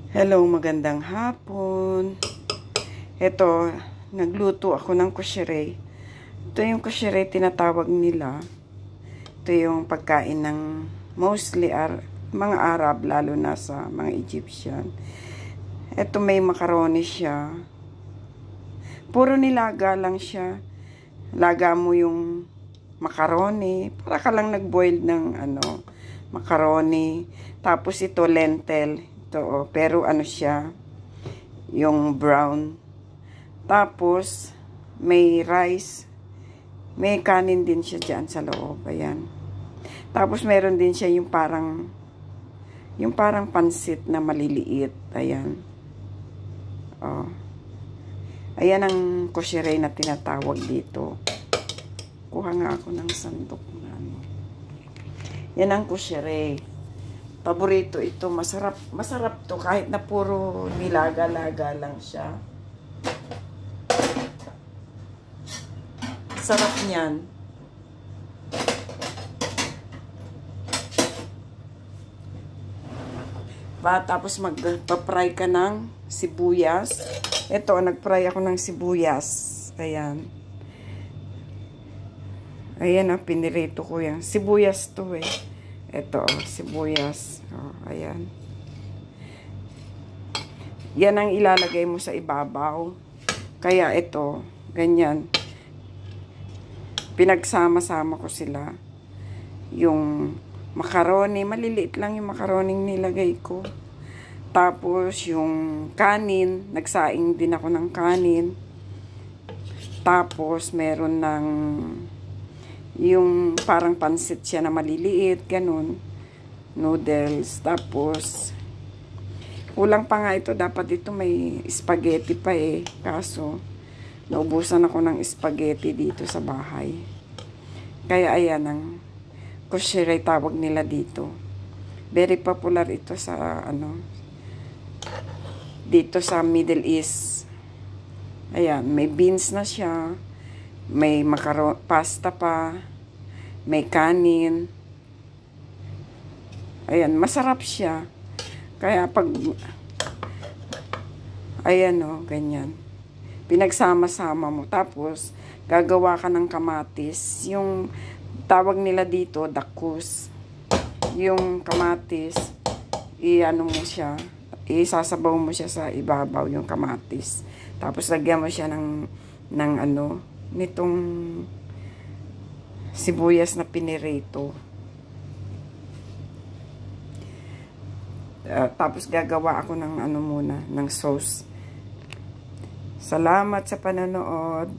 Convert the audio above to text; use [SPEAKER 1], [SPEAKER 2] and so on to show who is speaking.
[SPEAKER 1] Hello, magandang hapon. Ito, nagluto ako ng kusyere. Ito yung kusyere tinatawag nila. Ito yung pagkain ng mostly mga Arab, lalo na sa mga Egyptian. Ito may macaroni siya. Puro nilaga lang siya. Laga mo yung macaroni. Para ka lang nag-boil ng macaroni. Tapos ito lentil. Ito, pero ano siya, yung brown. Tapos, may rice. May kanin din siya dyan sa loob. Ayan. Tapos, meron din siya yung parang pansit na maliliit. Ayan. Oh. Ayan ang kusyere na tinatawag dito. Kuha nga ako ng sandok na ano. Yan ang kusyere. Paborito ito, masarap to kahit na puro nilaga-laga lang siya. Sarap niyan. Tapos magpa-fry ka ng sibuyas. Ito, nag-fry ako ng sibuyas. Ayan. Ayan, pinirito ko yan. Sibuyas to eh. Ito, sibuyas. Ayan. Yan ang ilalagay mo sa ibabaw. Kaya ito, ganyan. Pinagsama-sama ko sila. Yung macaroni, maliliit lang yung macaroni nilagay ko. Tapos yung kanin, nagsaing din ako ng kanin. Tapos meron ng yung parang pansit siya na maliliit, ganun. Noodles. Tapos, kulang pa nga ito. Dapat ito may spaghetti pa eh. Kaso, naubusan ako ng spaghetti dito sa bahay. Kaya ayan ang kusyere tawag nila dito. Very popular ito sa dito sa Middle East. Ayan, may beans na siya. May pasta pa, may kanin. Ayan, masarap siya. Kaya pag, ayan o, ganyan. Pinagsama-sama mo. Tapos, gagawa ka ng kamatis. Yung tawag nila dito, dakus. Yung kamatis, i-ano mo siya, isasabaw mo siya sa ibabaw yung kamatis. Tapos, lagyan mo siya nitong sibuyas na pinirito. Tapos gagawa ako ng muna, ng sauce. Salamat sa panonood.